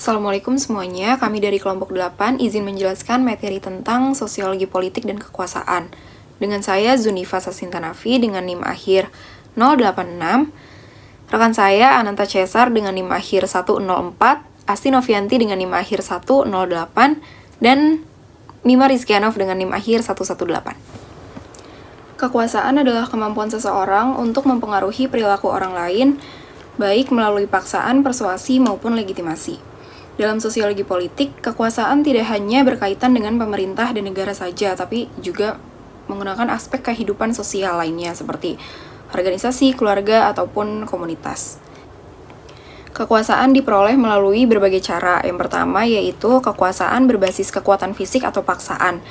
Assalamualaikum semuanya, kami dari kelompok 8 izin menjelaskan materi tentang sosiologi politik dan kekuasaan. Dengan saya Zunifa Sasintanafi dengan NIM akhir 086, rekan saya Ananta Cesar dengan NIM akhir 104, Asti Novianti dengan NIM akhir 108, dan Mima Rizkianov dengan NIM akhir 118. Kekuasaan adalah kemampuan seseorang untuk mempengaruhi perilaku orang lain, baik melalui paksaan, persuasi, maupun legitimasi. Dalam sosiologi politik, kekuasaan tidak hanya berkaitan dengan pemerintah dan negara saja, tapi juga menggunakan aspek kehidupan sosial lainnya seperti organisasi, keluarga, ataupun komunitas. Kekuasaan diperoleh melalui berbagai cara. Yang pertama yaitu kekuasaan berbasis kekuatan fisik atau paksaan.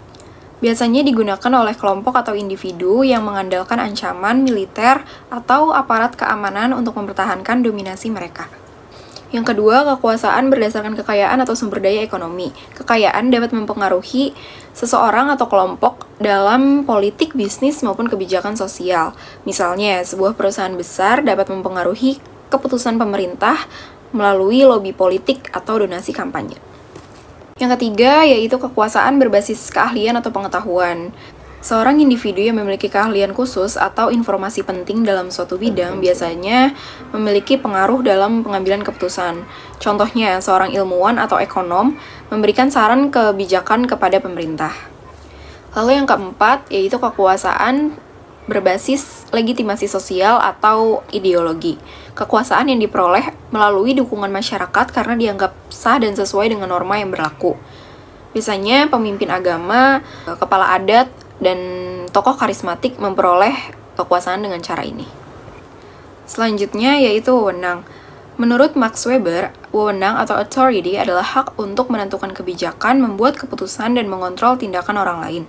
Biasanya digunakan oleh kelompok atau individu yang mengandalkan ancaman militer atau aparat keamanan untuk mempertahankan dominasi mereka. Yang kedua, kekuasaan berdasarkan kekayaan atau sumber daya ekonomi. Kekayaan dapat mempengaruhi seseorang atau kelompok dalam politik, bisnis, maupun kebijakan sosial. Misalnya, sebuah perusahaan besar dapat mempengaruhi keputusan pemerintah melalui lobi politik atau donasi kampanye. Yang ketiga, yaitu kekuasaan berbasis keahlian atau pengetahuan. Seorang individu yang memiliki keahlian khusus atau informasi penting dalam suatu bidang biasanya memiliki pengaruh dalam pengambilan keputusan. Contohnya, seorang ilmuwan atau ekonom memberikan saran kebijakan kepada pemerintah. Lalu yang keempat, yaitu kekuasaan berbasis legitimasi sosial atau ideologi. Kekuasaan yang diperoleh melalui dukungan masyarakat karena dianggap sah dan sesuai dengan norma yang berlaku. Biasanya pemimpin agama, kepala adat, dan tokoh karismatik memperoleh kekuasaan dengan cara ini. Selanjutnya yaitu wewenang. Menurut Max Weber, wewenang atau authority adalah hak untuk menentukan kebijakan, membuat keputusan, dan mengontrol tindakan orang lain.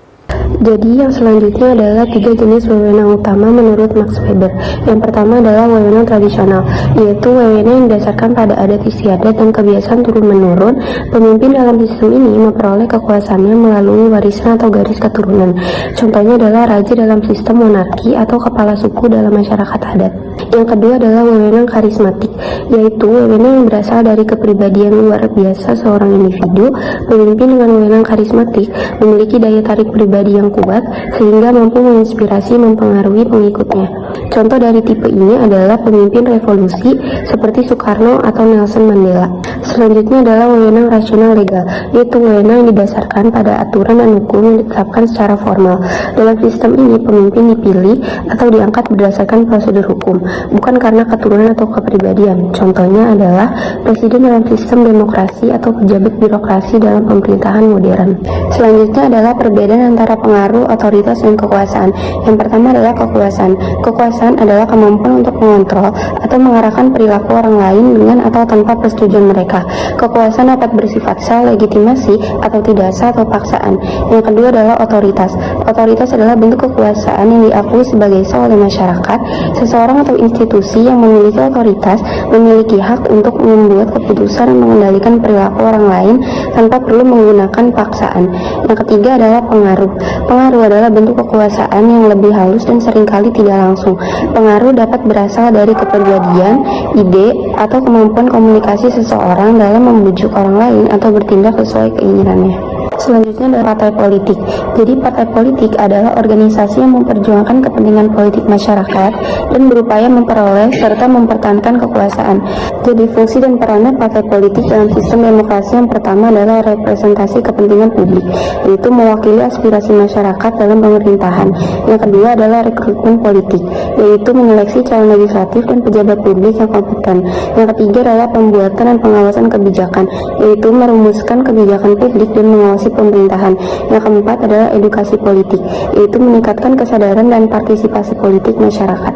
Jadi yang selanjutnya adalah 3 jenis wewenang utama menurut Max Weber. Yang pertama adalah wewenang tradisional, yaitu wewenang yang didasarkan pada adat istiadat dan kebiasaan turun-menurun. Pemimpin dalam sistem ini memperoleh kekuasaannya melalui warisan atau garis keturunan. Contohnya adalah raja dalam sistem monarki atau kepala suku dalam masyarakat adat. Yang kedua adalah wewenang karismatik, yaitu wewenang yang berasal dari kepribadian luar biasa seorang individu. Pemimpin dengan wewenang karismatik memiliki daya tarik pribadi yang kuat sehingga mampu menginspirasi mempengaruhi pengikutnya. Contoh dari tipe ini adalah pemimpin revolusi seperti Soekarno atau Nelson Mandela. Selanjutnya adalah wewenang rasional legal, yaitu wewenang yang didasarkan pada aturan dan hukum yang ditetapkan secara formal. Dalam sistem ini pemimpin dipilih atau diangkat berdasarkan prosedur hukum, bukan karena keturunan atau kepribadian. Contohnya adalah presiden dalam sistem demokrasi atau pejabat birokrasi dalam pemerintahan modern. Selanjutnya adalah perbedaan antara pengaruh, otoritas, dan kekuasaan. Yang pertama adalah kekuasaan. Kekuasaan adalah kemampuan untuk mengontrol atau mengarahkan perilaku orang lain dengan atau tanpa persetujuan mereka. Kekuasaan dapat bersifat sah, legitimasi, atau tidak sah atau paksaan. Yang kedua adalah otoritas. Otoritas adalah bentuk kekuasaan yang diakui sebagai sah oleh masyarakat. Seseorang atau institusi yang memiliki otoritas memiliki hak untuk membuat keputusan dan mengendalikan perilaku orang lain tanpa perlu menggunakan paksaan. Yang ketiga adalah pengaruh. Pengaruh adalah bentuk kekuasaan yang lebih halus dan seringkali tidak langsung. Pengaruh dapat berasal dari kepribadian, ide, atau kemampuan komunikasi seseorang dalam membujuk orang lain atau bertindak sesuai keinginannya. Selanjutnya adalah partai politik. Jadi partai politik adalah organisasi yang memperjuangkan kepentingan politik masyarakat dan berupaya memperoleh serta mempertahankan kekuasaan. Jadi fungsi dan perannya partai politik dalam sistem demokrasi yang pertama adalah representasi kepentingan publik, yaitu mewakili aspirasi masyarakat dalam pemerintahan. Yang kedua adalah rekrutmen politik, yaitu menyeleksi calon legislatif dan pejabat publik yang kompeten. Yang ketiga adalah pembuatan dan pengawasan kebijakan, yaitu merumuskan kebijakan publik dan mengawasi pemerintahan. Yang keempat adalah edukasi politik, yaitu meningkatkan kesadaran dan partisipasi politik masyarakat.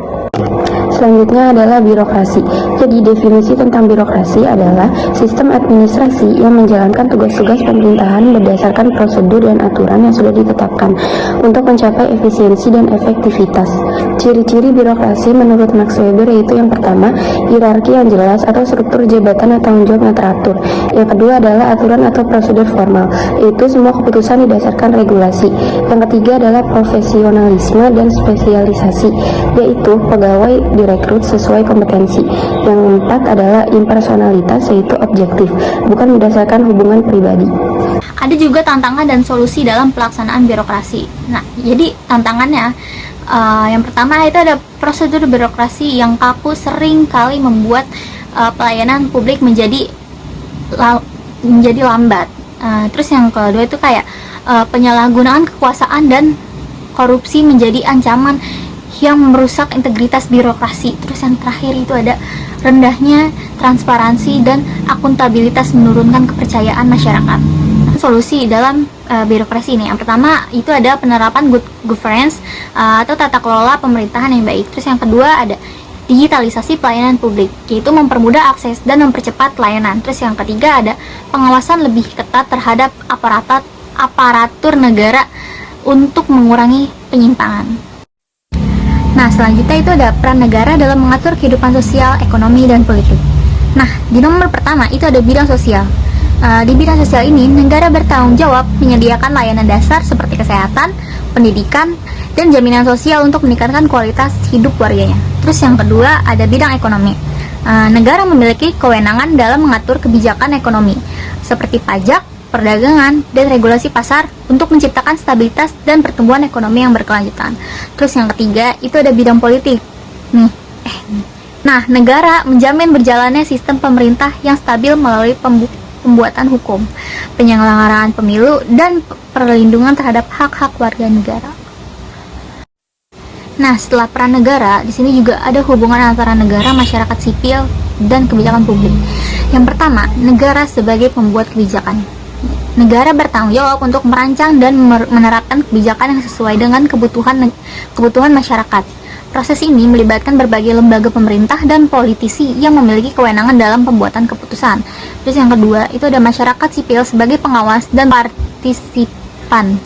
Selanjutnya adalah birokrasi. Jadi definisi tentang birokrasi adalah sistem administrasi yang menjalankan tugas-tugas pemerintahan berdasarkan prosedur dan aturan yang sudah ditetapkan untuk mencapai efisiensi dan efektivitas. Ciri-ciri birokrasi menurut Max Weber yaitu yang pertama, hierarki yang jelas atau struktur jabatan dan tanggung jawab yang teratur. Yang kedua adalah aturan atau prosedur formal, yaitu semua keputusan didasarkan regulasi. Yang ketiga adalah profesionalisme dan spesialisasi, yaitu pegawai di direkrut sesuai kompetensi. Yang keempat adalah impersonalitas, yaitu objektif, bukan berdasarkan hubungan pribadi. Ada juga tantangan dan solusi dalam pelaksanaan birokrasi. Nah, jadi tantangannya yang pertama itu ada prosedur birokrasi yang kaku, sering kali membuat pelayanan publik menjadi lambat. Terus yang kedua itu kayak penyalahgunaan kekuasaan dan korupsi menjadi ancaman yang merusak integritas birokrasi. Terus yang terakhir itu ada rendahnya transparansi dan akuntabilitas, menurunkan kepercayaan masyarakat. Solusi dalam birokrasi ini, yang pertama itu ada penerapan good governance atau tata kelola pemerintahan yang baik. Terus yang kedua ada digitalisasi pelayanan publik, yaitu mempermudah akses dan mempercepat pelayanan. Terus yang ketiga ada pengawasan lebih ketat terhadap aparatur negara untuk mengurangi penyimpangan. Nah, selanjutnya itu ada peran negara dalam mengatur kehidupan sosial, ekonomi, dan politik. Nah, di nomor pertama itu ada bidang sosial. Di bidang sosial ini, negara bertanggung jawab menyediakan layanan dasar seperti kesehatan, pendidikan, dan jaminan sosial untuk meningkatkan kualitas hidup warganya. Terus yang kedua ada bidang ekonomi. Negara memiliki kewenangan dalam mengatur kebijakan ekonomi seperti pajak, perdagangan, dan regulasi pasar untuk menciptakan stabilitas dan pertumbuhan ekonomi yang berkelanjutan. Terus yang ketiga itu ada bidang politik. Nah, negara menjamin berjalannya sistem pemerintah yang stabil melalui pembuatan hukum, penyelenggaraan pemilu, dan perlindungan terhadap hak-hak warga negara. Nah, setelah peran negara, di sini juga ada hubungan antara negara, masyarakat sipil, dan kebijakan publik. Yang pertama, negara sebagai pembuat kebijakan. Negara bertanggung jawab untuk merancang dan menerapkan kebijakan yang sesuai dengan kebutuhan masyarakat. Proses ini melibatkan berbagai lembaga pemerintah dan politisi yang memiliki kewenangan dalam pembuatan keputusan. Terus yang kedua, itu ada masyarakat sipil sebagai pengawas dan partisipan.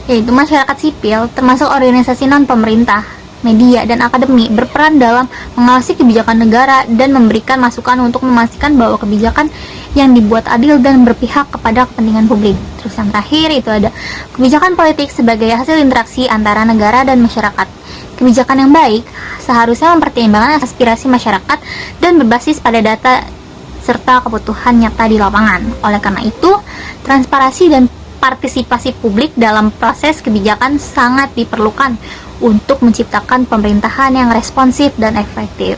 Yaitu masyarakat sipil termasuk organisasi non-pemerintah, media, dan akademi berperan dalam mengawasi kebijakan negara dan memberikan masukan untuk memastikan bahwa kebijakan yang dibuat adil dan berpihak kepada kepentingan publik. Terus yang terakhir itu ada kebijakan politik sebagai hasil interaksi antara negara dan masyarakat. Kebijakan yang baik seharusnya mempertimbangkan aspirasi masyarakat dan berbasis pada data serta kebutuhan nyata di lapangan. Oleh karena itu, transparansi dan partisipasi publik dalam proses kebijakan sangat diperlukan untuk menciptakan pemerintahan yang responsif dan efektif.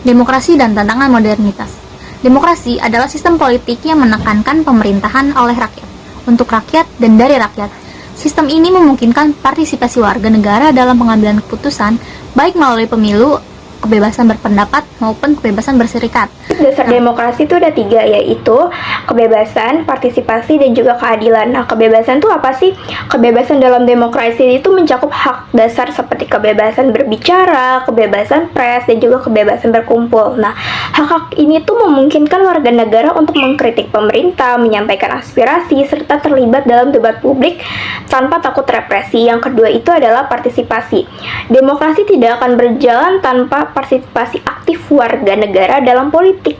Demokrasi dan tantangan modernitas. Demokrasi adalah sistem politik yang menekankan pemerintahan oleh rakyat, untuk rakyat dan dari rakyat. Sistem ini memungkinkan partisipasi warga negara dalam pengambilan keputusan, baik melalui pemilu, kebebasan berpendapat, maupun kebebasan berserikat. Dasar demokrasi itu ada 3, yaitu kebebasan, partisipasi, dan juga keadilan. Nah, kebebasan itu apa sih? Kebebasan dalam demokrasi itu mencakup hak dasar seperti kebebasan berbicara, kebebasan pers, dan juga kebebasan berkumpul. Nah, hak-hak ini tuh memungkinkan warga negara untuk mengkritik pemerintah, menyampaikan aspirasi, serta terlibat dalam debat publik tanpa takut represi. Yang kedua itu adalah partisipasi. Demokrasi tidak akan berjalan tanpa partisipasi aktif warga negara dalam politik.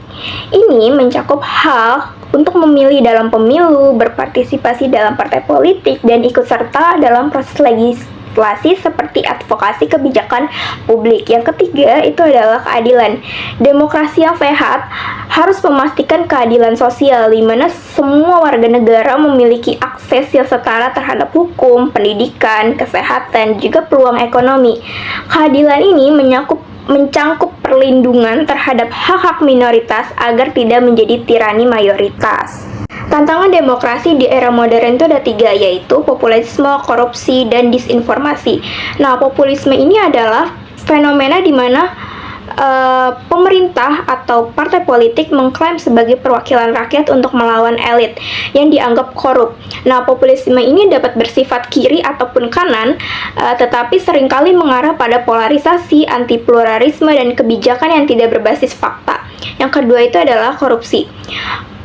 Ini mencakup hak untuk memilih dalam pemilu, berpartisipasi dalam partai politik, dan ikut serta dalam proses legislasi seperti advokasi kebijakan publik. Yang ketiga itu adalah keadilan. Demokrasi yang sehat harus memastikan keadilan sosial, di mana semua warga negara memiliki akses yang setara terhadap hukum, pendidikan, kesehatan, juga peluang ekonomi. Keadilan ini mencangkup perlindungan terhadap hak-hak minoritas agar tidak menjadi tirani mayoritas. Tantangan demokrasi di era modern itu ada 3, yaitu populisme, korupsi, dan disinformasi. Nah, populisme ini adalah fenomena di mana pemerintah atau partai politik mengklaim sebagai perwakilan rakyat untuk melawan elit yang dianggap korup. Nah, populisme ini dapat bersifat kiri ataupun kanan, tetapi seringkali mengarah pada polarisasi, anti pluralisme, dan kebijakan yang tidak berbasis fakta. Yang kedua itu adalah korupsi.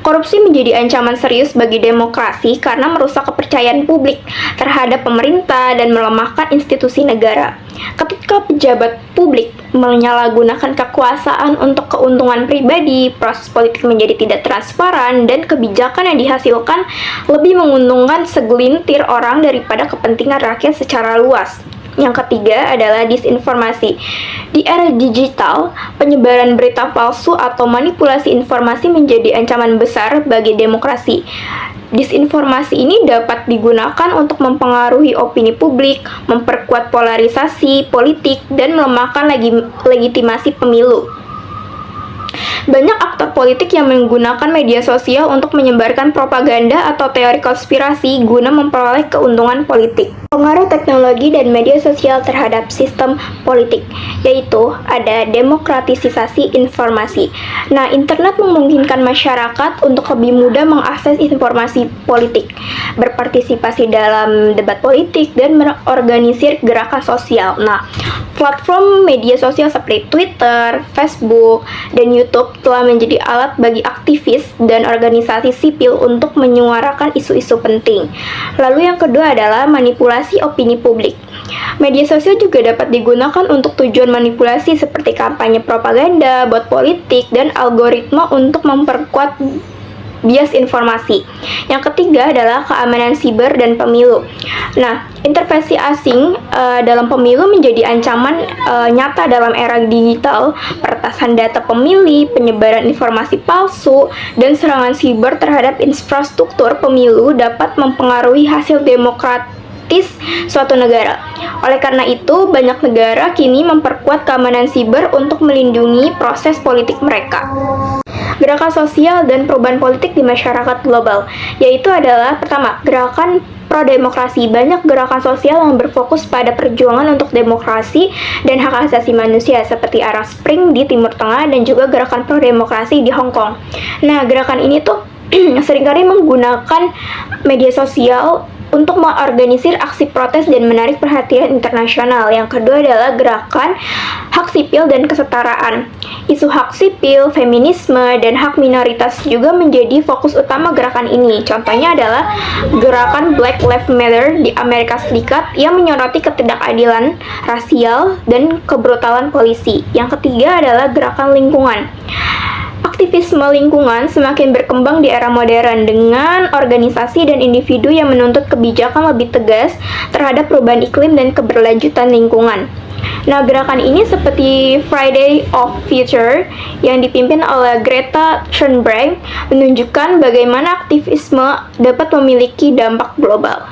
Korupsi menjadi ancaman serius bagi demokrasi karena merusak kepercayaan publik terhadap pemerintah dan melemahkan institusi negara. Ketika pejabat publik menyalahgunakan kekuasaan untuk keuntungan pribadi, proses politik menjadi tidak transparan, dan kebijakan yang dihasilkan lebih menguntungkan segelintir orang daripada kepentingan rakyat secara luas. Yang ketiga adalah disinformasi. Di era digital, penyebaran berita palsu atau manipulasi informasi menjadi ancaman besar bagi demokrasi. Disinformasi ini dapat digunakan untuk mempengaruhi opini publik, memperkuat polarisasi politik, dan melemahkan legitimasi pemilu. Banyak aktor politik yang menggunakan media sosial untuk menyebarkan propaganda atau teori konspirasi guna memperoleh keuntungan politik. Pengaruh teknologi dan media sosial terhadap sistem politik, yaitu ada demokratisasi informasi. Nah, internet memungkinkan masyarakat untuk lebih mudah mengakses informasi politik, berpartisipasi dalam debat politik, dan mengorganisir gerakan sosial. Nah, platform media sosial seperti Twitter, Facebook, dan YouTube telah menjadi alat bagi aktivis dan organisasi sipil untuk menyuarakan isu-isu penting. Lalu yang kedua adalah manipulasi opini publik. Media sosial juga dapat digunakan untuk tujuan manipulasi seperti kampanye propaganda, bot politik, dan algoritma untuk memperkuat bias informasi. Yang ketiga adalah keamanan siber dan pemilu. Nah, intervensi asing dalam pemilu menjadi ancaman nyata dalam era digital. Peretasan data pemilih, penyebaran informasi palsu, dan serangan siber terhadap infrastruktur pemilu dapat mempengaruhi hasil demokratis suatu negara. Oleh karena itu, banyak negara kini memperkuat keamanan siber untuk melindungi proses politik mereka. Gerakan sosial dan perubahan politik di masyarakat global, yaitu adalah pertama, gerakan pro-demokrasi. Banyak gerakan sosial yang berfokus pada perjuangan untuk demokrasi dan hak asasi manusia seperti Arab Spring di Timur Tengah dan juga gerakan pro-demokrasi di Hong Kong. Nah, gerakan ini tuh seringkali menggunakan media sosial untuk mengorganisir aksi protes dan menarik perhatian internasional. Yang kedua adalah gerakan hak sipil dan kesetaraan. Isu hak sipil, feminisme, dan hak minoritas juga menjadi fokus utama gerakan ini. Contohnya adalah gerakan Black Lives Matter di Amerika Serikat yang menyoroti ketidakadilan rasial dan kebrutalan polisi. Yang ketiga adalah gerakan lingkungan. Aktivisme lingkungan semakin berkembang di era modern dengan organisasi dan individu yang menuntut kebijakan lebih tegas terhadap perubahan iklim dan keberlanjutan lingkungan. Nah, gerakan ini seperti Friday of Future yang dipimpin oleh Greta Thunberg menunjukkan bagaimana aktivisme dapat memiliki dampak global.